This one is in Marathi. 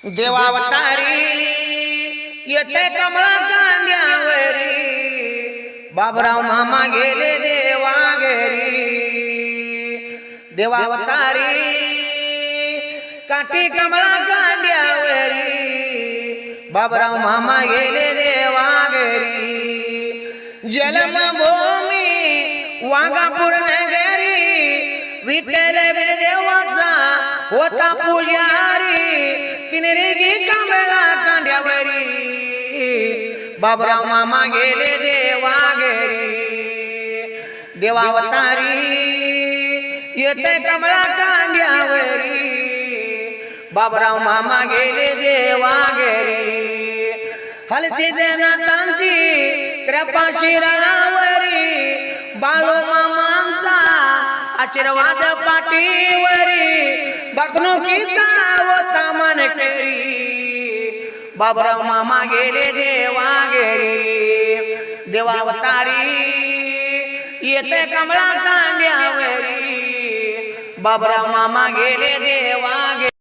देवावतारी येते कमळा कांद्यावरी बाबराव मामा गेले देवा घरी देवावतारी काठी कमळा कांद्यावरी बाबराव मामा गेले देवा घरी जन्मभूमी वाघापूर नगरी विठ्ठल देवाचा होता पुजारी तिने रेगी कमळा कांद्यावरी बाबराव मामा गेले देवा घरी देवावतारी येते कमळा कांद्यावरी बाबराव मामा गेले देवा घरी हलसी जनातांची कृपा शिरावरी बाळू मामांचा आशीर्वाद पाठीवरी बकनुकीचा होता मनकरी बाबराव मामा गेले देवा घरी देवावतारी येते कमळा कांद्यावरी बाबराव मामा गेले देवा घरी।